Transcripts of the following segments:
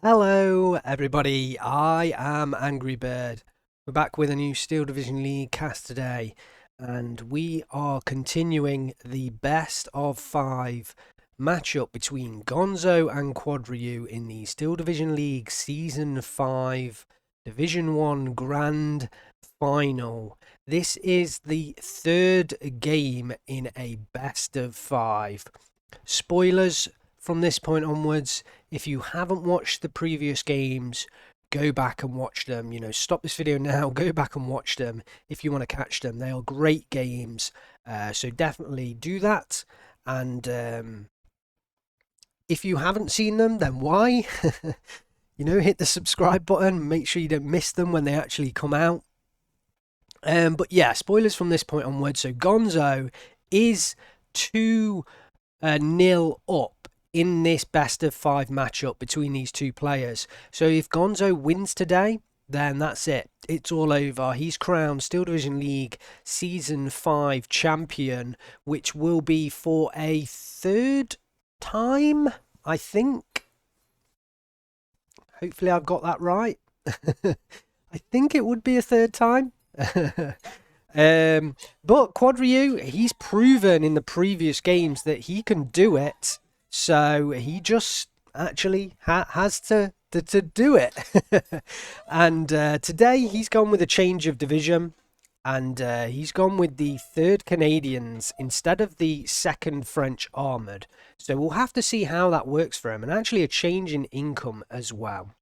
Hello, everybody. I am Angry Bird. We're back with a new Steel Division League cast today, and we are continuing the best of five matchup between Gonzo and Quadriyu in the Steel Division League Season 5 Division 1 Grand Final. This is the third game in a best of five. Spoilers from this point onwards. If you haven't watched the previous games, go back and watch them. Stop this video now, go back and watch them if you want to catch them. They are great games, so definitely do that. And if you haven't seen them, then why? Hit the subscribe button, make sure you don't miss them when they actually come out. But yeah, spoilers from this point onwards. So Gonzo is 2-0 up in this best of five matchup between these two players. So if Gonzo wins today, then that's it. It's all over. He's crowned Steel Division League Season 5 champion, which will be for a third time, I think. Hopefully I've got that right. I think it would be a third time. But Quadriyu, he's proven in the previous games that he can do it. So he just actually has to do it. And today he's gone with a change of division. And he's gone with the 3rd Canadians instead of the 2nd French Armoured. So we'll have to see how that works for him. And actually a change in income as well.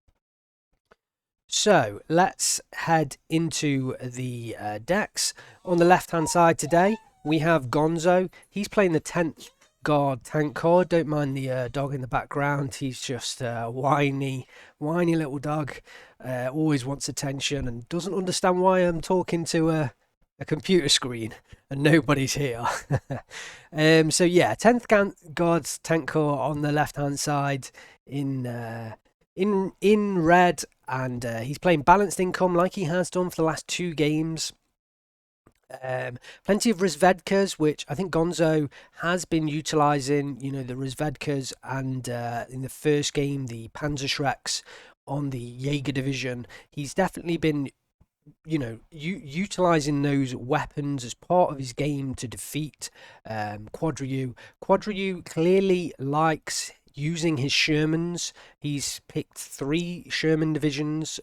So let's head into the decks. On the left hand side today, we have Gonzo. He's playing the 10th guard tank core. Don't mind the dog in the background. He's just a whiny little dog. Always wants attention and doesn't understand why I'm talking to a computer screen and nobody's here. So yeah, 10th guard's tank core on the left hand side in red, and he's playing balanced income like he has done for the last 2 games. Plenty of Rizvedkas, which I think Gonzo has been utilising, the Rizvedkas, and in the first game, the Panzerschrecks on the Jaeger division. He's definitely been, utilising those weapons as part of his game to defeat Quadriyu. Quadriyu clearly likes using his Shermans. He's picked 3 Sherman divisions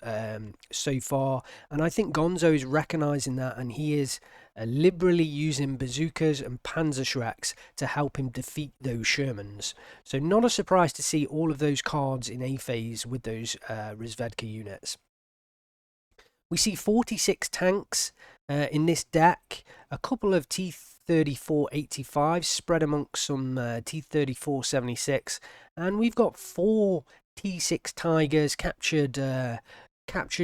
so far, and I think Gonzo is recognising that, and he is liberally using bazookas and Panzerschrecks to help him defeat those Shermans. So not a surprise to see all of those cards in A phase with those Rizvedka units. We see 46 tanks in this deck, a couple of T-34-85 spread amongst some T-34-76, and we've got 4 T6 Tigers, captured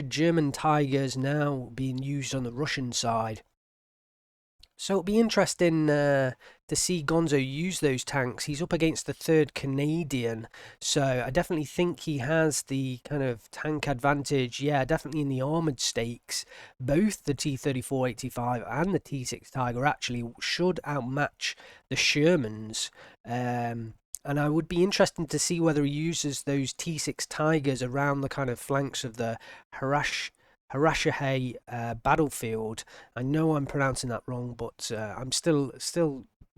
German Tigers now being used on the Russian side. So it'll be interesting to see Gonzo use those tanks. He's up against the 3rd Canadian, so I definitely think he has the kind of tank advantage. Yeah, definitely in the armoured stakes. Both the T-34-85 and the T6 Tiger actually should outmatch the Shermans. And I would be interested to see whether he uses those T6 Tigers around the kind of flanks of the Harashahe battlefield. I know I'm pronouncing that wrong, but I'm still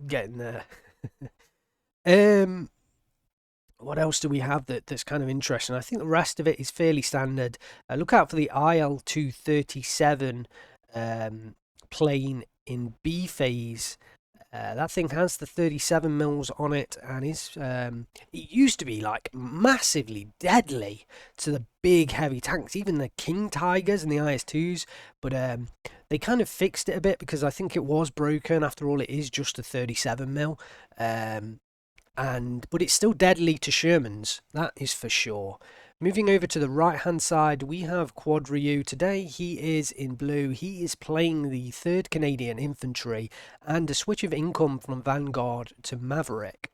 getting there. What else do we have that's kind of interesting? I think the rest of it is fairly standard. Look out for the IL-237 plane in B phase. That thing has the 37 mils on it, and it used to be like massively deadly to the big heavy tanks, even the King Tigers and the IS-2s, but they kind of fixed it a bit because I think it was broken. After all, it is just a 37 mil, but it's still deadly to Shermans, that is for sure. Moving over to the right hand side, we have Quadriyu. Today he is in blue. He is playing the 3rd Canadian Infantry and a switch of income from Vanguard to Maverick.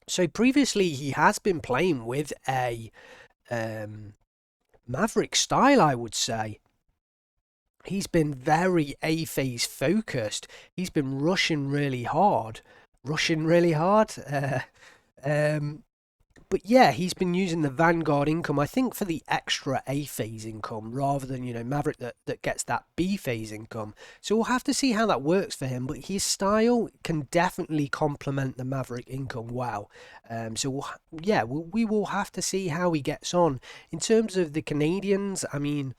So previously he has been playing with a Maverick style, I would say. He's been very A phase focused. He's been rushing really hard. But yeah, he's been using the Vanguard income, I think, for the extra A phase income rather than, Maverick that gets that B phase income. So we'll have to see how that works for him. But his style can definitely complement the Maverick income well. So we will have to see how he gets on. In terms of the Canadians, I mean,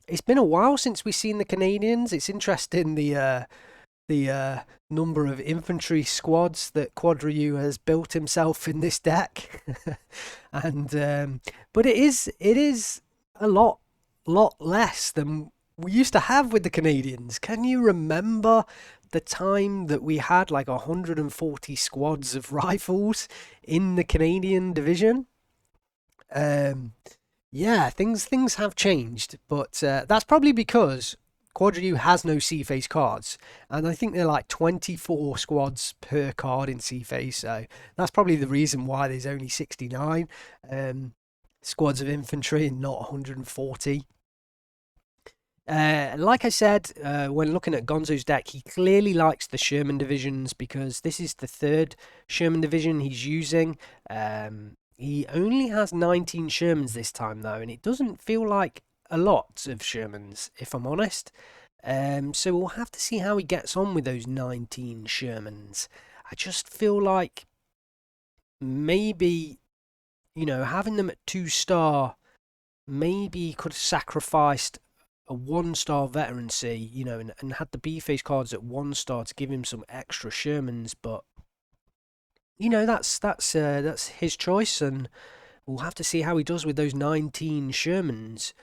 it's been a while since we've seen the Canadians. It's interesting the number of infantry squads that Quadriyu has built himself in this deck, and but it is a lot less than we used to have with the Canadians. Can you remember the time that we had like 140 squads of rifles in the Canadian division? Um, yeah, things have changed, but that's probably because Quadriyu has no C phase cards, and I think they're like 24 squads per card in C phase, so that's probably the reason why there's only 69 squads of infantry and not 140. Like I said, when looking at Gonzo's deck, he clearly likes the Sherman divisions because this is the third Sherman division he's using. He only has 19 Shermans this time, though, and it doesn't feel like a lot of Shermans, if I'm honest. So we'll have to see how he gets on with those 19 Shermans. I just feel like maybe, having them at 2-star, maybe he could have sacrificed a 1-star veterancy, and had the B phase cards at 1-star to give him some extra Shermans, but that's his choice, and we'll have to see how he does with those 19 Shermans.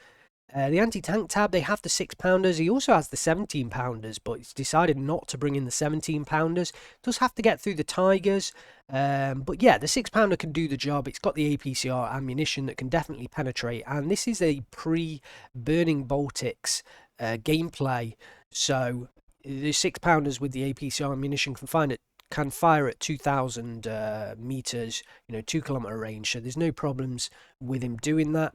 The anti-tank tab, they have the 6-pounders. He also has the 17-pounders, but he's decided not to bring in the 17-pounders. Does have to get through the Tigers. But yeah, the 6-pounder can do the job. It's got the APCR ammunition that can definitely penetrate. And this is a pre-Burning Baltics gameplay. So the 6-pounders with the APCR ammunition can fire at 2,000 meters, 2-kilometer range. So there's no problems with him doing that.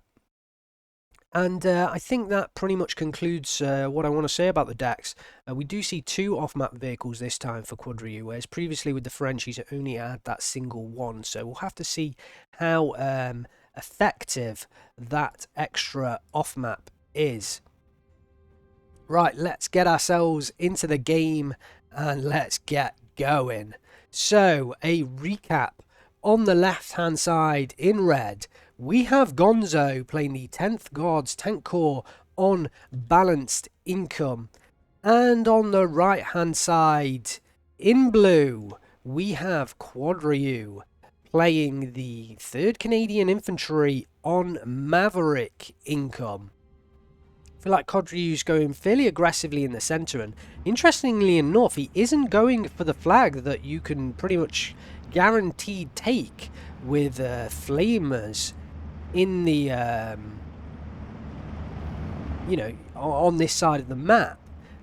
And I think that pretty much concludes what I want to say about the decks. We do see 2 off-map vehicles this time for Quadriyu, whereas previously with the French he's only had that single one. So we'll have to see how effective that extra off-map is. Right, let's get ourselves into the game and let's get going. So, a recap. On the left-hand side in red, we have Gonzo playing the 10th Guards Tank Corps on balanced income. And on the right-hand side in blue, we have Quadriyu playing the 3rd Canadian Infantry on Maverick income. I feel like Quadriyu's going fairly aggressively in the centre, and interestingly enough, he isn't going for the flag that you can pretty much guaranteed take with flamers in the on this side of the map.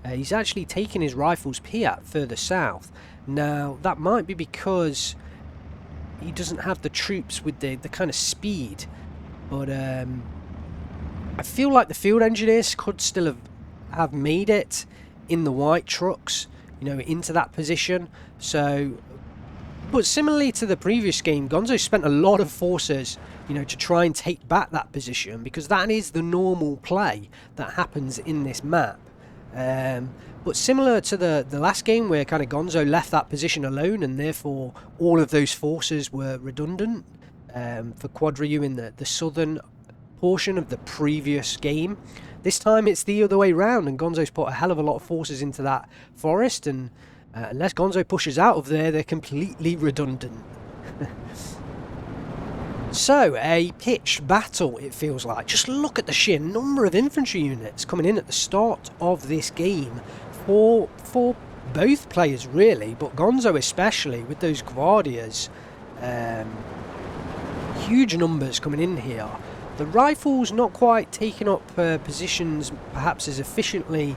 He's actually taking his rifles Piat further south. Now that might be because he doesn't have the troops with the kind of speed, but I feel like the field engineers could still have made it in the white trucks, into that position. So, but similarly to the previous game, Gonzo spent a lot of forces, to try and take back that position, because that is the normal play that happens in this map. But similar to the last game where kind of Gonzo left that position alone and therefore all of those forces were redundant for Quadriyu in the southern portion of the previous game. This time it's the other way round, and Gonzo's put a hell of a lot of forces into that forest, and unless Gonzo pushes out of there, they're completely redundant. So, a pitched battle, it feels like. Just look at the sheer number of infantry units coming in at the start of this game for both players, really, but Gonzo especially, with those Guardias. Huge numbers coming in here. The rifles not quite taking up positions perhaps as efficiently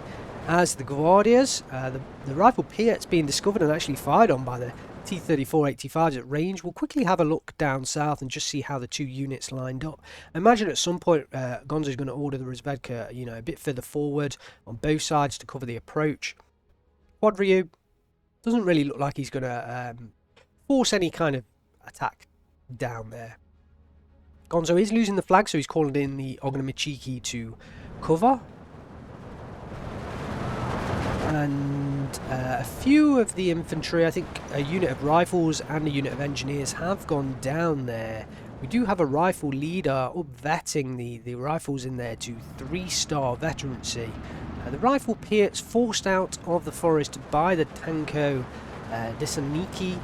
as the Guardias. The rifle Piat's being discovered and actually fired on by the T-34-85s at range. We'll quickly have a look down south and just see how the 2 units lined up. I imagine at some point Gonzo's going to order the Rozvedka, a bit further forward on both sides to cover the approach. Quadriyu doesn't really look like he's going to force any kind of attack down there. Gonzo is losing the flag, so he's calling in the Ognamichiki to cover. And a few of the infantry, I think a unit of rifles and a unit of engineers have gone down there. We do have a rifle leader up vetting the rifles in there to 3-star veterancy. The rifle Piats forced out of the forest by the Tanko Disaniki.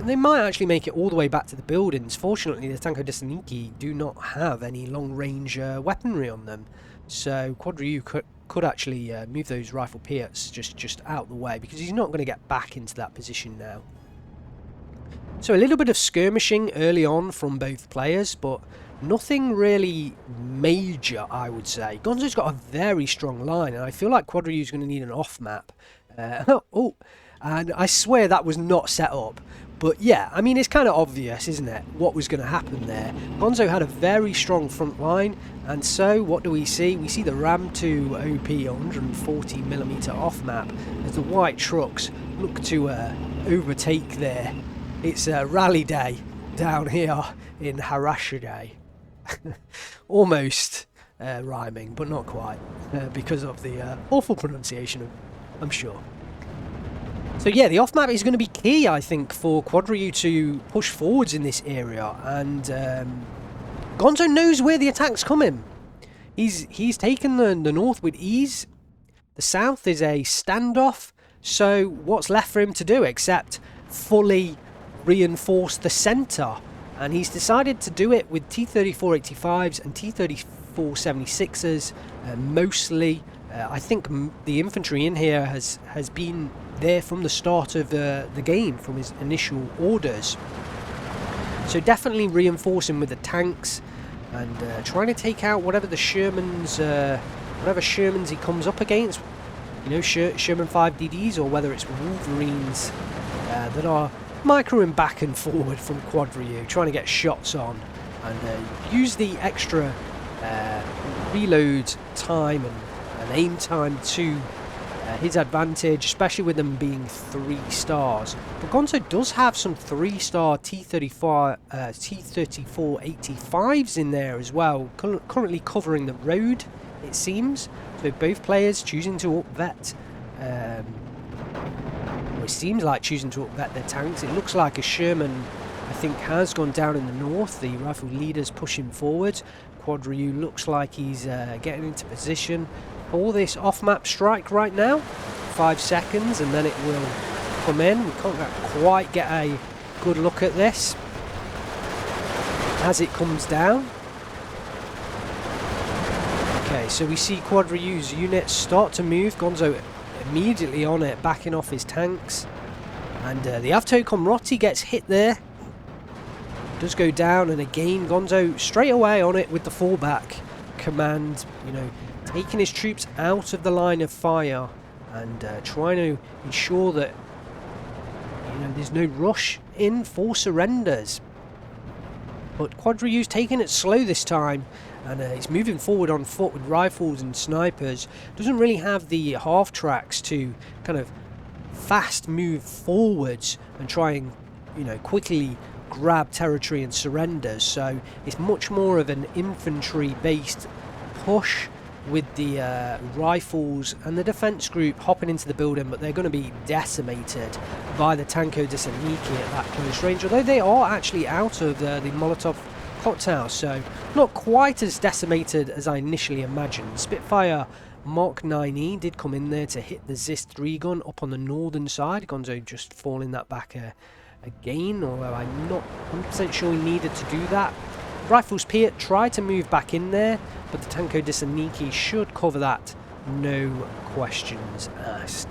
They might actually make it all the way back to the buildings. Fortunately, the Tanko Disaniki do not have any long-range weaponry on them. So Quadriyu could actually move those rifle Piats just out the way, because he's not going to get back into that position now. So a little bit of skirmishing early on from both players, but nothing really major, I would say. Gonzo's got a very strong line, and I feel like Quadriyu's going to need an off-map. Oh, and I swear that was not set up. But yeah, I mean, it's kind of obvious, isn't it, what was going to happen there. Gonzo had a very strong front line, and so what do we see? We see the Ram 2 OP 140mm off-map as the white trucks look to overtake there. It's a rally day down here in Harashide. Almost rhyming, but not quite, because of the awful pronunciation, I'm sure. So yeah, the off-map is going to be key, I think, for Quadriyu to push forwards in this area, and Gonzo knows where the attack's coming. He's taken the north with ease. The south is a standoff, so what's left for him to do except fully reinforce the centre? And he's decided to do it with T-3485s and T-3476s mostly. I think the infantry in here has been there from the start of the game, from his initial orders. So definitely reinforcing with the tanks and trying to take out whatever the Shermans he comes up against. You know, Sherman 5DDs, or whether it's Wolverines that are microing back and forward from Quadriyu, trying to get shots on and use the extra reload time and aim time to his advantage, especially with them being 3 stars. But Gonzo does have some 3-star T-3485s in there as well, currently covering the road, it seems. So both players choosing to upvet, it seems like choosing to upvet their tanks. It looks like a Sherman, I think, has gone down in the north. The rifle leader's pushing forward. Quadriyu looks like he's getting into position for this off-map strike right now. 5 seconds and then it will come in. We can't quite get a good look at this as it comes down. Okay, so we see Quadriyu's units start to move. Gonzo immediately on it, backing off his tanks. And the Avto Komroti gets hit there. Does go down, and again Gonzo straight away on it with the fallback command, you know, taking his troops out of the line of fire and trying to ensure that, you know, there's no rush in for surrenders. But Quadriyu's taking it slow this time, and he's moving forward on foot with rifles and snipers. Doesn't really have the half tracks to kind of fast move forwards and try and, you know, quickly grab territory and surrenders. So it's much more of an infantry based push with the rifles and the defense group hopping into the building, but they're going to be decimated by the Tanko Disaniki at that close range, although they are actually out of the Molotov cocktail, so not quite as decimated as I initially imagined. Spitfire Mark 9E did come in there to hit the Zist 3 gun up on the northern side. Gonzo just falling that back again, although I'm not 100% sure he needed to do that. Rifles Piat tried to move back in there, but the Tanko Disaniki should cover that, no questions asked.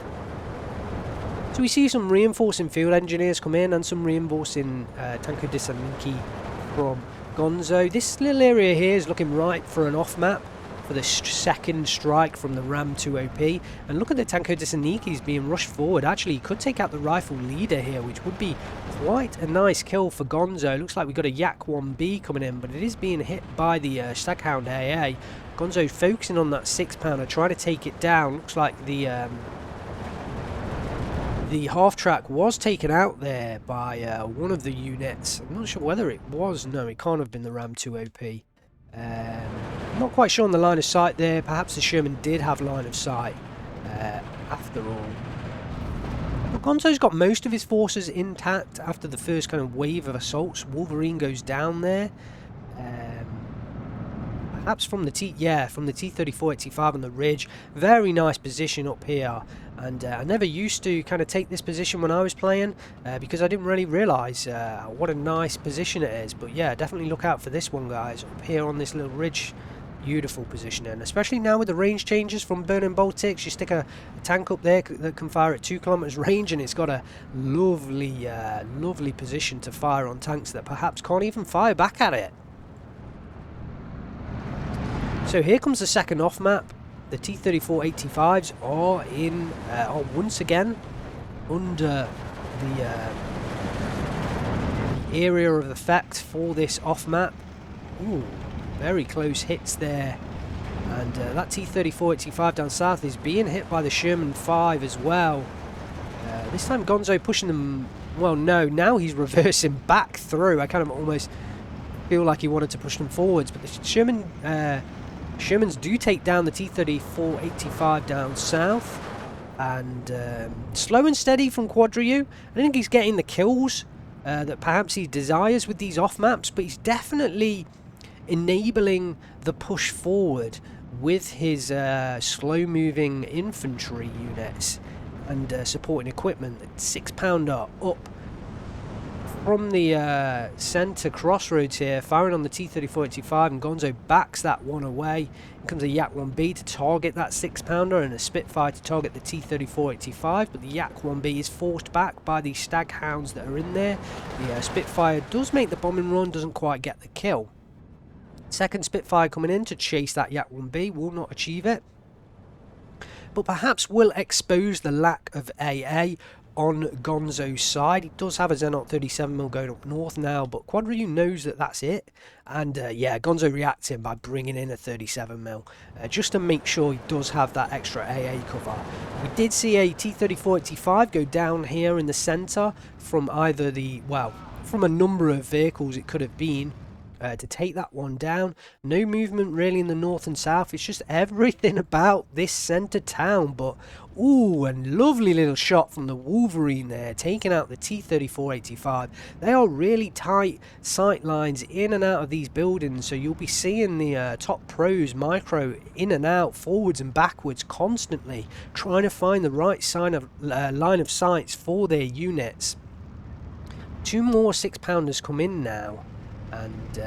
So we see some reinforcing field engineers come in and some reinforcing Tanko Disaniki from Gonzo. This little area here is looking ripe for an off-map for the second strike from the Ram 2 OP. And look at the Tanko Disanikis being rushed forward. Actually, he could take out the rifle leader here, which would be quite a nice kill for Gonzo. Looks like we've got a Yak 1B coming in, but it is being hit by the Staghound AA. Gonzo focusing on that 6-pounder, trying to take it down. Looks like the the half-track was taken out there by one of the units. I'm not sure whether it was. No, it can't have been the Ram 2 OP. Not quite sure on the line of sight there. Perhaps the Sherman did have line of sight after all. But Gonzo's got most of his forces intact after the first kind of wave of assaults. Wolverine goes down there. Perhaps from the T-34-85 on the ridge. Very nice position up here. And I never used to kind of take this position when I was playing because I didn't really realise what a nice position it is. But yeah, definitely look out for this one, guys. Up here on this little ridge. Beautiful positioning, especially now with the range changes from Burning Baltics. You stick a tank up there that can fire at 2 kilometers range, and it's got a lovely, lovely position to fire on tanks that perhaps can't even fire back at it. So here comes the second off map. The T-34-85s are are once again under the area of effect for this off map. Ooh. Very close hits there, and that T-34-85 down south is being hit by the Sherman 5 as well. This time Gonzo pushing them, well no, now he's reversing back through. I kind of almost feel like he wanted to push them forwards, but the Shermans do take down the T-34-85 down south, and slow and steady from Quadriyu. I think he's getting the kills that perhaps he desires with these off maps, but he's definitely enabling the push forward with his slow-moving infantry units and supporting equipment. 6-pounder up from the centre crossroads here, firing on the T-34-85, and Gonzo backs that one away. Here comes a Yak-1B to target that 6-pounder and a Spitfire to target the T-34-85, but the Yak-1B is forced back by the Stag Hounds that are in there. The Spitfire does make the bombing run, doesn't quite get the kill. Second Spitfire coming in to chase that Yak-1B, will not achieve it, but perhaps will expose the lack of AA on Gonzo's side. He does have a Zenot 37mm going up north now, but Quadriyu knows that that's it, and yeah, Gonzo reacts him by bringing in a 37mm just to make sure he does have that extra AA cover. We did see a T-34-85 go down here in the centre from either the, well, from a number of vehicles it could have been. To take that one down. No movement really in the north and south. It's just everything about this centre town. But ooh, and lovely little shot from the Wolverine there, taking out the T-34-85. They are really tight sight lines in and out of these buildings, so you'll be seeing the top pros micro in and out, forwards and backwards constantly, trying to find the right line of sights for their units. 2 more 6-pounders come in now. And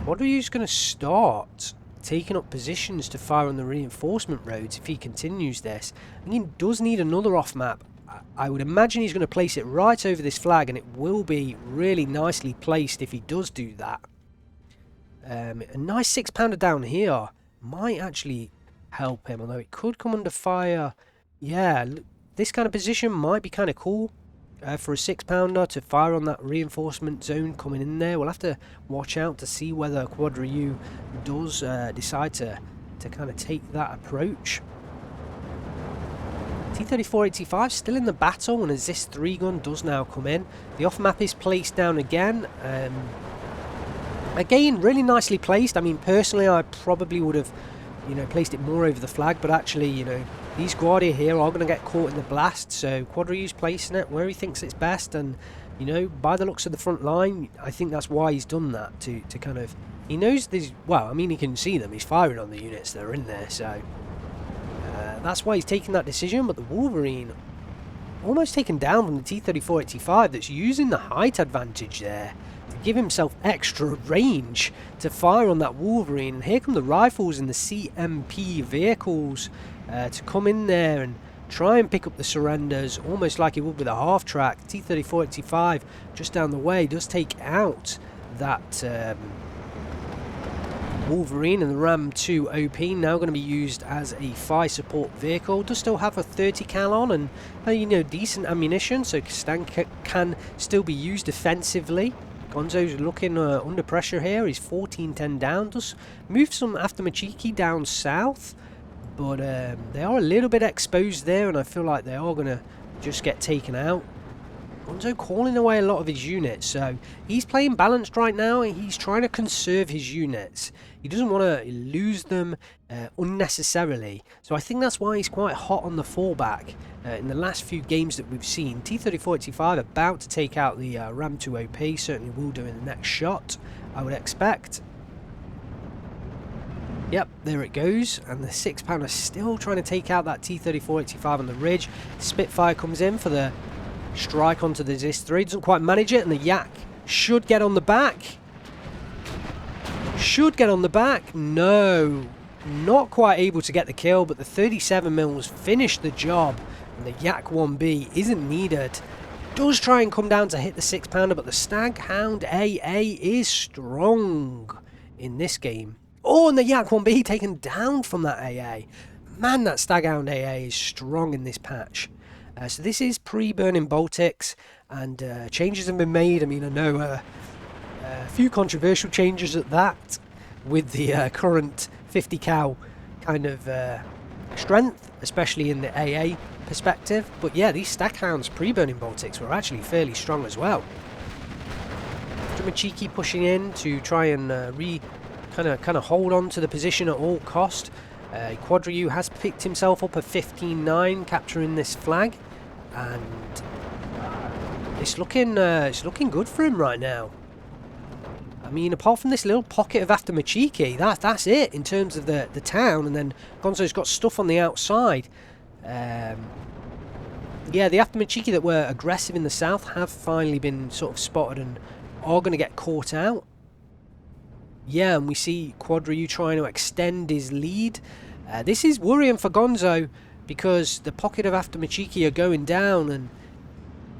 Quadriyu's going to start taking up positions to fire on the reinforcement roads if he continues this. And he does need another off map. I would imagine he's going to place it right over this flag, and it will be really nicely placed if he does do that. A nice 6-pounder down here might actually help him, although it could come under fire. Yeah, this kind of position might be kind of cool. For a 6-pounder to fire on that reinforcement zone coming in there. We'll have to watch out to see whether Quadriyu does decide to kind of take that approach. T-34-85 still in the battle, and as this 3-gun does now come in, the off map is placed down again. Again, really nicely placed. I mean, personally, I probably would have, you know, placed it more over the flag, but actually, you know, these Guardia here are going to get caught in the blast, so Quadriyu's placing it where he thinks it's best, and, you know, by the looks of the front line, I think that's why he's done that, to kind of, he knows these, well, I mean, he can see them, he's firing on the units that are in there, so that's why he's taking that decision. But the Wolverine almost taken down from the T-34-85 that's using the height advantage there to give himself extra range to fire on that Wolverine. And here come the rifles and the CMP vehicles to come in there and try and pick up the surrenders, almost like he would with a half-track. T-34-85 just down the way does take out that Wolverine, and the Ram 2 OP now going to be used as a fire support vehicle. Does still have a 30 cal on and you know, decent ammunition, so can still be used defensively. Gonzo's looking under pressure here. He's 14-10 down. Does move some after Machiki down south, but they are a little bit exposed there, and I feel like they are going to just get taken out. Gonzo calling away a lot of his units, so he's playing balanced right now. He's trying to conserve his units. He doesn't want to lose them unnecessarily, so I think that's why he's quite hot on the fallback. In the last few games that we've seen, T-3485 about to take out the Ram 2 OP, certainly will do in the next shot, I would expect. Yep, there it goes, and the 6-pounder still trying to take out that T-3485 on the ridge. Spitfire comes in for the strike onto the ZIS-3, doesn't quite manage it, and the Yak should get on the back. No, not quite able to get the kill, but the 37mm finished the job, and the Yak 1B isn't needed. Does try and come down to hit the 6-pounder, but the Staghound AA is strong in this game. Oh, and the Yak 1B taken down from that AA. Man, that Staghound AA is strong in this patch. So this is pre-Burning Baltics, and changes have been made. I mean, I know a few controversial changes at that, with the current 50 cal kind of strength, especially in the AA perspective. But yeah, these Staghounds pre-Burning Baltics were actually fairly strong as well. Machiki pushing in to try and kind of hold on to the position at all cost. Quadriyu has picked himself up a 15-9, capturing this flag, and it's looking good for him right now. I mean, apart from this little pocket of after Machiki, that's it in terms of the town, and then Gonzo's got stuff on the outside. Yeah, the after Machiki that were aggressive in the south have finally been sort of spotted and are going to get caught out. Yeah, and we see Quadriyu trying to extend his lead. This is worrying for Gonzo, because the pocket of after Machiki are going down, and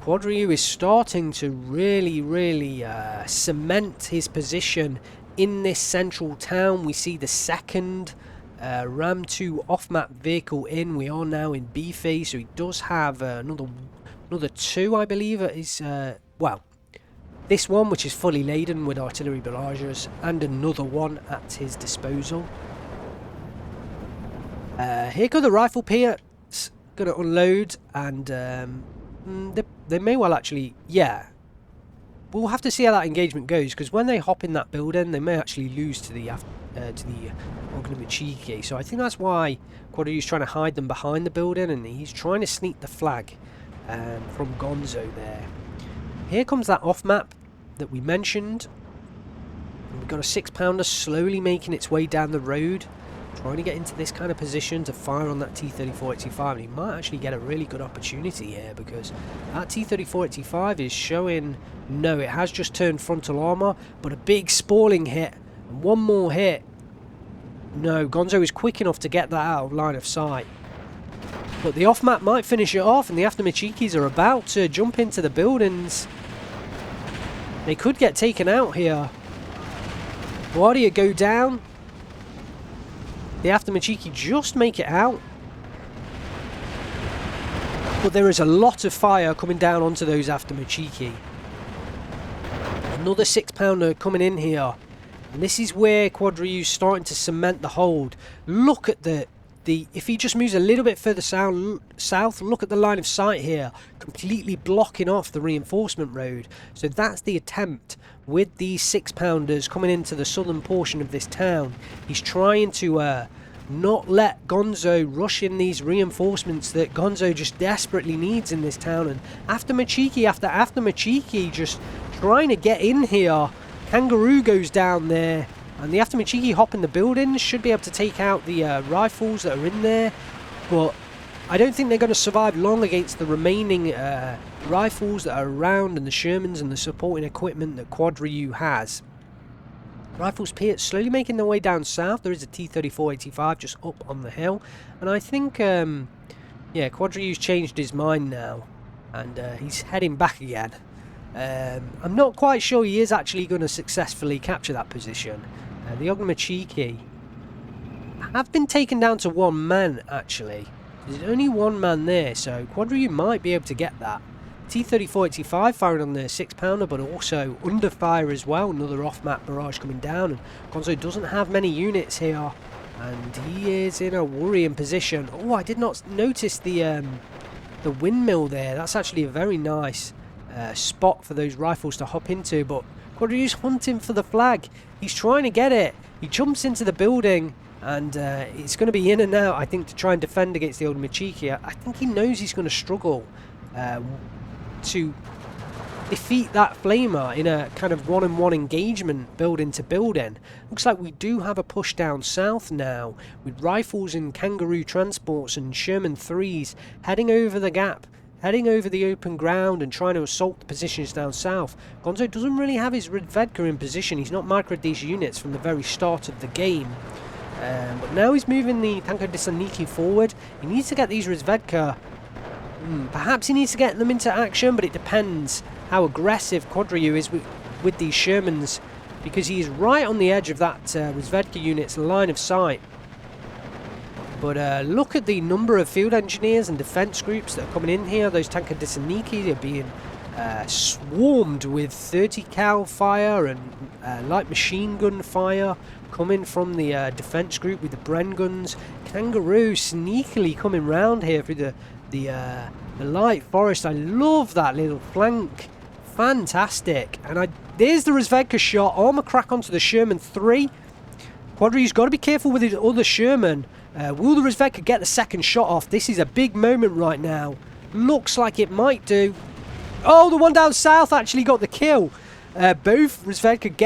Quadriyu is starting to really cement his position in this central town. We see the second Ram 2 off-map vehicle in. We are now in B phase, so he does have another 2, I believe, at his, well, this one, which is fully laden with artillery barrages, and another one at his disposal. Here go the rifle pits, going to unload, and they may well actually, yeah. We'll have to see how that engagement goes, because when they hop in that building, they may actually lose to the Machiki. So I think that's why Quadriyu's trying to hide them behind the building, and he's trying to sneak the flag from Gonzo there. Here comes that off-map that we mentioned. We've got a 6-pounder slowly making its way down the road, trying to get into this kind of position to fire on that T-3485. And he might actually get a really good opportunity here, because that T-3485 is showing, no, it has just turned frontal armor, but a big spalling hit, and one more hit. No, Gonzo is quick enough to get that out of line of sight. But the off-map might finish it off, and the after Machikis are about to jump into the buildings. They could get taken out here. Quadriyu go down. The after Machiki just make it out. But there is a lot of fire coming down onto those after Machiki. Another 6-pounder coming in here. And this is where Quadriyu's starting to cement the hold. Look at the if he just moves a little bit further south, look at the line of sight here, completely blocking off the reinforcement road. So that's the attempt with these 6-pounders coming into the southern portion of this town. He's trying to not let Gonzo rush in these reinforcements that Gonzo just desperately needs in this town. And after Machiki, after Machiki, just trying to get in here. Kangaroo goes down there, and the after Machiki hop in the buildings, should be able to take out the rifles that are in there, but I don't think they're going to survive long against the remaining rifles that are around, and the Shermans and the supporting equipment that Quadriyu has. Rifles pits slowly making their way down south. There is a T-3485 just up on the hill, and I think yeah, Quadriyu's changed his mind now, and he's heading back again. I'm not quite sure he is actually going to successfully capture that position. The Machiki have been taken down to one man, actually. There's only one man there, so Quadriyu might be able to get that. T-3485 firing on the 6-pounder, but also under fire as well. Another off-map barrage coming down, and Gonzo doesn't have many units here. and he is in a worrying position. Oh, I did not notice the windmill there. That's actually a very nice spot for those rifles to hop into, but Quadriyu's hunting for the flag. He's trying to get it. He jumps into the building, and it's going to be in and out, I think, to try and defend against the old Michiki. I think he knows he's going to struggle to defeat that flamer in a kind of one-on-one engagement, building to building. Looks like we do have a push down south now, with rifles and kangaroo transports and Sherman 3s heading over the gap, heading over the open ground and trying to assault the positions down south. Gonzo doesn't really have his Redvedka in position. He's not microed these units from the very start of the game. But now he's moving the Tanko Disaniki forward. He needs to get these Redvedka. Perhaps he needs to get them into action, but it depends how aggressive Quadriyu is with these Shermans, because he is right on the edge of that Redvedka unit's line of sight. But look at the number of field engineers and defence groups that are coming in here. Those Tanko Disaniki are being swarmed with 30 cal fire and light machine gun fire coming from the defence group with the Bren guns. Kangaroo sneakily coming round here through the light forest. I love that little flank. Fantastic. And there's the Redvedka shot. Armour crack onto the Sherman 3. Quadriyu's got to be careful with his other Sherman. Will the Redvedka get the second shot off? This is a big moment right now. Looks like it might do. Oh, the one down south actually got the kill. Both Redvedka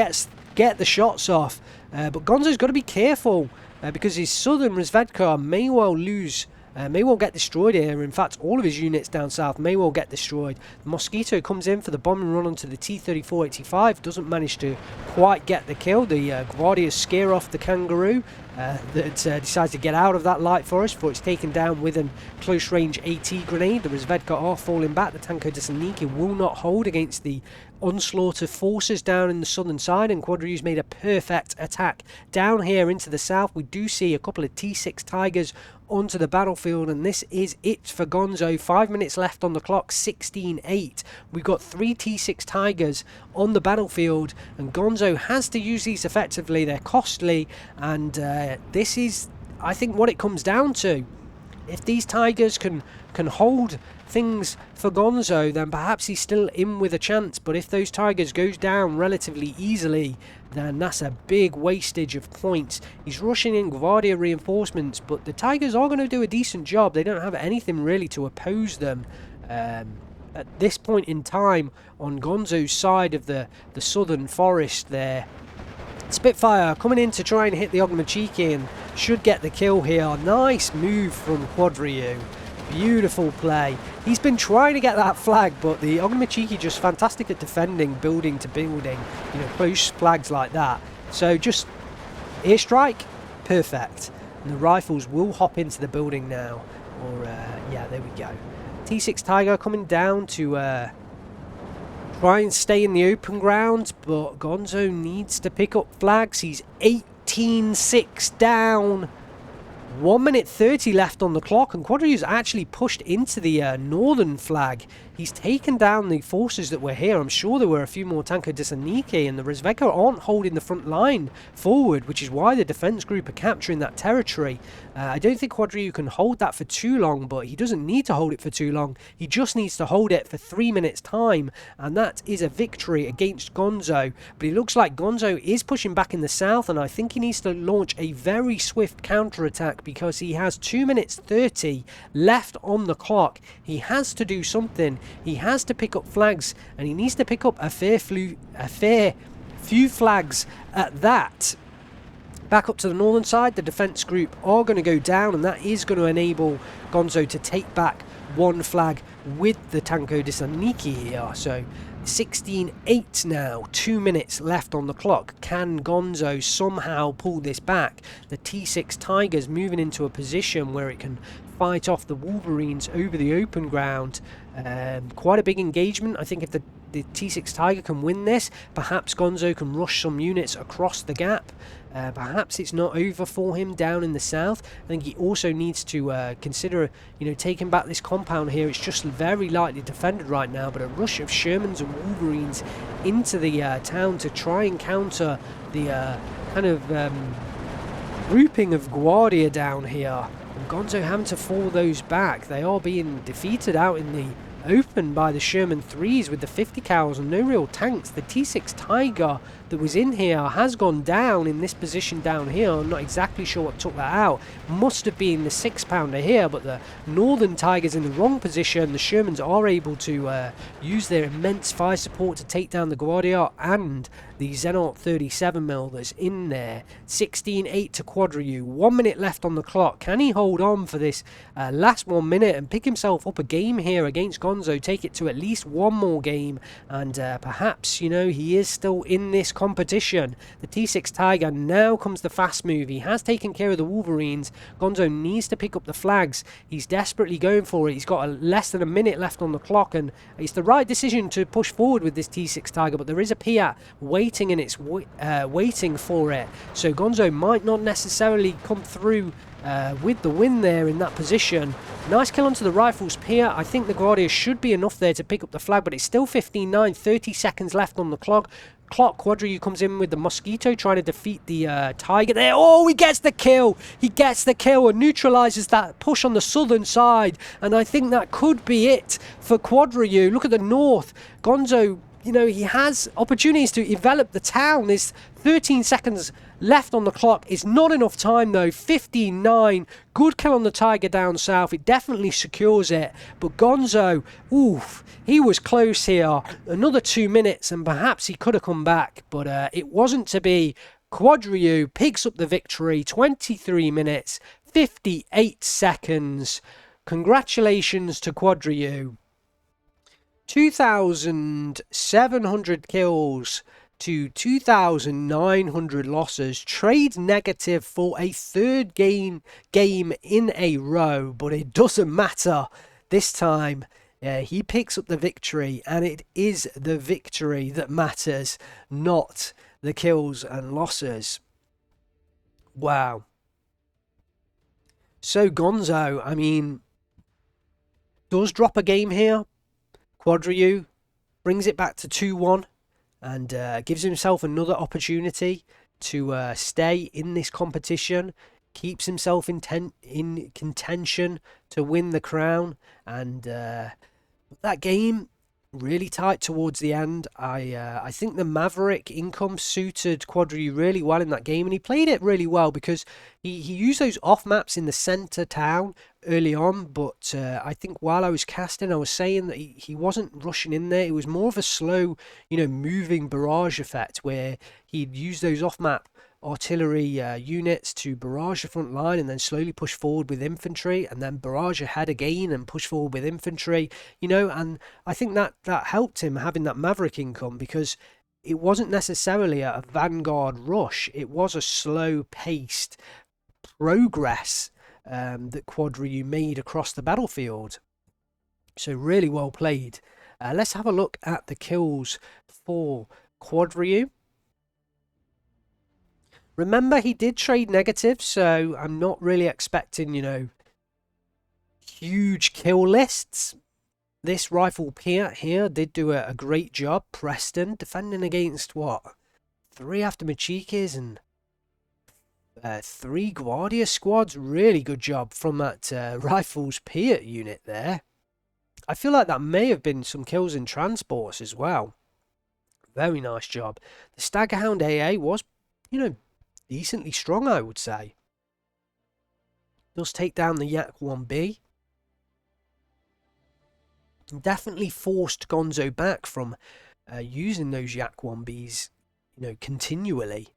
get the shots off. But Gonzo's got to be careful because his southern Redvedka may well lose, may well get destroyed here. In fact, all of his units down south may well get destroyed. The Mosquito comes in for the bombing run onto the T-34-85. Doesn't manage to quite get the kill. The Guardias scare off the Kangaroo that decides to get out of that light forest before it's taken down with a close-range AT grenade. The Redvedka are falling back. The Tanko Disaniki will not hold against the onslaught of forces down in the southern side, and Quadriyu's made a perfect attack down here into the south. We do see a couple of T6 Tigers onto the battlefield, and this is it for Gonzo. 5 minutes left on the clock, 16-8. We've got 3 T6 Tigers on the battlefield, and Gonzo has to use these effectively. They're costly, and this is, I think, what it comes down to. If these Tigers can hold things for Gonzo, then perhaps he's still in with a chance. But if those Tigers goes down relatively easily, then that's a big wastage of points. He's rushing in Guardia reinforcements, but the Tigers are going to do a decent job. They don't have anything really to oppose them at this point in time on Gonzo's side of the southern forest there. Spitfire coming in to try and hit the Ogmachiki and should get the kill here. Nice move from Quadriyu. Beautiful play. He's been trying to get that flag, but the Ogmachiki just fantastic at defending building to building, you know, close flags like that. So just airstrike, perfect. And the rifles will hop into the building now. Or yeah, there we go. T6 Tiger coming down to try and stay in the open ground, but Gonzo needs to pick up flags. He's 18-6 down. 1 minute 30 left on the clock, and Quadriyu's actually pushed into the northern flag. He's taken down the forces that were here. I'm sure there were a few more Tanko Disaniki, and the Redvedka aren't holding the front line forward, which is why the defense group are capturing that territory. I don't think Quadriyu can hold that for too long, but he doesn't need to hold it for too long. He just needs to hold it for 3 minutes time, and that is a victory against Gonzo. But it looks like Gonzo is pushing back in the south, and I think he needs to launch a very swift counterattack because he has 2 minutes 30 left on the clock. He has to do something. He has to pick up flags, and he needs to pick up a fair few flags at that. Back up to the northern side, the defense group are going to go down, and that is going to enable Gonzo to take back one flag with the Tanko Disaniki here. So 16-8 now, 2 minutes left on the clock. Can Gonzo somehow pull this back? The T6 Tigers moving into a position where it can fight off the Wolverines over the open ground. Quite a big engagement. I think if the T6 Tiger can win this, perhaps Gonzo can rush some units across the gap. Perhaps it's not over for him down in the south. I think he also needs to consider, you know, taking back this compound here. It's just very lightly defended right now, but a rush of Shermans and Wolverines into the town to try and counter the kind of grouping of Guardia down here. And Gonzo having to fall those back. They are being defeated out in the open by the Sherman 3s with the 50 cals and no real tanks. The T6 Tiger that was in here has gone down in this position down here. I'm not exactly sure what took that out. Must have been the 6-pounder here, but the Northern Tiger's in the wrong position. The Shermans are able to use their immense fire support to take down the Guardia and the Xenaut 37mm that's in there. 16-8 to Quadriyu. 1 minute left on the clock. Can he hold on for this last 1 minute and pick himself up a game here against Gonzo? Take it to at least one more game, and perhaps, you know, he is still in this competition. The T6 Tiger, now comes the fast move. He has taken care of the Wolverines. Gonzo needs to pick up the flags. He's desperately going for it. He's got less than a minute left on the clock, and it's the right decision to push forward with this T6 Tiger, but there is a Piat waiting, and it's waiting for it. So Gonzo might not necessarily come through with the win there in that position. Nice kill onto the rifles Piat. I think the Guardia should be enough there to pick up the flag, but it's still 15-9, 30 seconds left on the clock. Quadriyu comes in with the Mosquito, trying to defeat the Tiger there. Oh, he gets the kill. He gets the kill and neutralizes that push on the southern side. And I think that could be it for Quadriyu. Look at the north. Gonzo, you know, he has opportunities to envelop the town. There's 13 seconds left on the clock. It's not enough time though. 15-9. Good kill on the Tiger down south. It definitely secures it. But Gonzo, oof, he was close here. Another 2 minutes and perhaps he could have come back. But it wasn't to be. Quadriyu picks up the victory. 23 minutes, 58 seconds. Congratulations to Quadriyu. 2,700 kills to 2,900 losses. Trade negative for a third game in a row, but it doesn't matter. This time he picks up the victory, and it is the victory that matters, not the kills and losses. Wow. So Gonzo, I mean, does drop a game here. Quadriyu brings it back to 2-1 and gives himself another opportunity to stay in this competition, keeps himself in contention to win the crown, and that game really tight towards the end. I think the Maverick income suited Quadriyu really well in that game, and he played it really well because he used those off maps in the center town early on, but I think while I was casting, I was saying that he wasn't rushing in there. It was more of a slow, you know, moving barrage effect where he'd use those off map artillery units to barrage the front line and then slowly push forward with infantry, and then barrage ahead again and push forward with infantry, you know. And I think that helped him having that Maverick income, because it wasn't necessarily a vanguard rush. It was a slow paced progress that Quadriyu made across the battlefield. So really well played. Let's have a look at the kills for Quadriyu. Remember, he did trade negative, so I'm not really expecting, you know, huge kill lists. This rifle Piat here did do a great job. Preston defending against what? 3 Aftermachikis and 3 Guardia squads. Really good job from that rifles Piat unit there. I feel like that may have been some kills in transports as well. Very nice job. The Staggerhound AA was, you know, decently strong, I would say. Does take down the Yak 1B. Definitely forced Gonzo back from using those Yak 1Bs, you know, continually.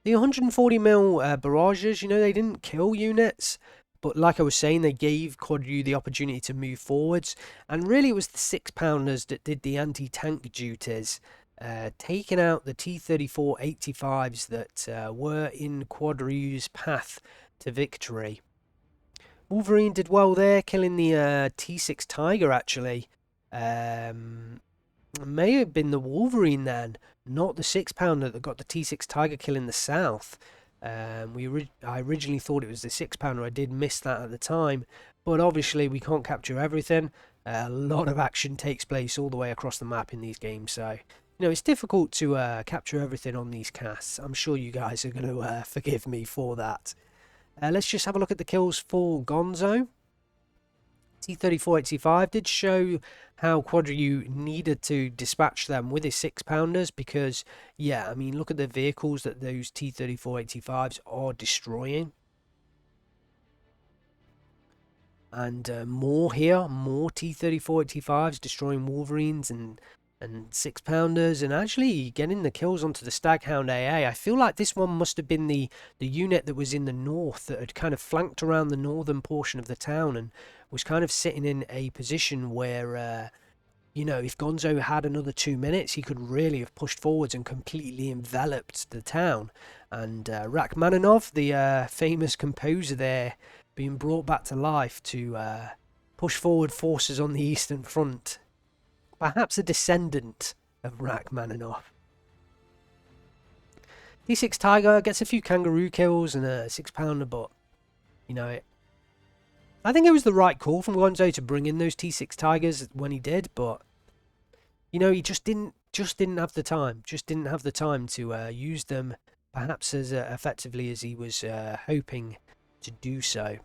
The 140mm barrages, you know, they didn't kill units, but like I was saying, they gave Quadriyu the opportunity to move forwards, and really it was the 6-pounders that did the anti-tank duties, taking out the T-34 85s that were in Quadriyu's path to victory. Wolverine did well there, killing the T6 Tiger, actually. May have been the Wolverine then, not the 6-pounder that got the T6 Tiger kill in the south. I originally thought it was the 6-pounder. I did miss that at the time, but obviously we can't capture everything. A lot of action takes place all the way across the map in these games, so You know, it's difficult to capture everything on these casts. I'm sure you guys are going to forgive me for that. Let's just have a look at the kills for Gonzo. T-3485 did show how Quadriyu needed to dispatch them with his 6-pounders because, yeah, I mean, look at the vehicles that those T-3485s are destroying. And more here, more T-3485s destroying Wolverines and 6-pounders, and actually getting the kills onto the Staghound AA. I feel like this one must have been the unit that was in the north that had kind of flanked around the northern portion of the town and was kind of sitting in a position where, you know, if Gonzo had another 2 minutes, he could really have pushed forwards and completely enveloped the town. And Rachmaninoff, the famous composer there, being brought back to life to push forward forces on the Eastern Front. Perhaps a descendant of Rachmaninoff. D6 Tiger gets a few kangaroo kills and a 6-pounder, but, you know, I think it was the right call from Gonzo to bring in those T6 Tigers when he did, but, you know, he just didn't have the time. Just didn't have the time to use them perhaps as effectively as he was hoping to do so.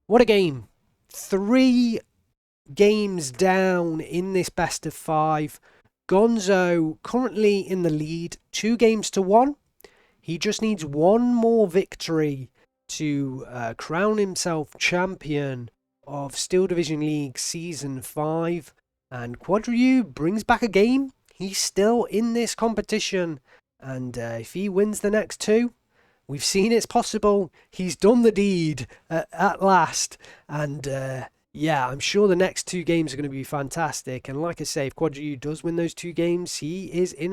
What a game. 3 games down in this best of 5. Gonzo currently in the lead, 2 games to 1. He just needs one more victory to crown himself champion of Steel Division League Season 5. And Quadriyu brings back a game. He's still in this competition. And if he wins the next 2, we've seen it's possible. He's done the deed at last. And yeah, I'm sure the next 2 games are going to be fantastic. And like I say, if Quadriyu does win those 2 games, he is in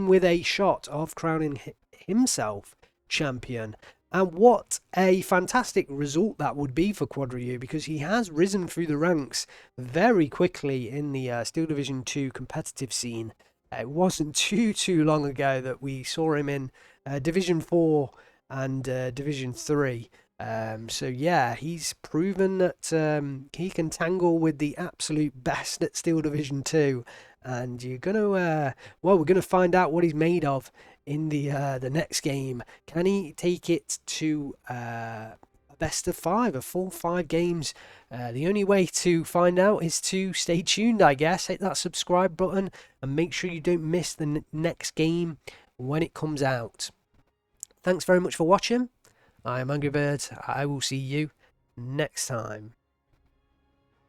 with a shot of crowning himself champion. And what a fantastic result that would be for Quadriyu, because he has risen through the ranks very quickly in the Steel Division 2 competitive scene. It wasn't too long ago that we saw him in Division 4 and Division 3. So yeah, he's proven that he can tangle with the absolute best at Steel Division 2. And you're going to, well, we're going to find out what he's made of in the next game. Can he take it to a best of 5, a full 5 games? The only way to find out is to stay tuned, I guess. Hit that subscribe button and make sure you don't miss the next game when it comes out. Thanks very much for watching. I am Angry Bird. I will see you next time.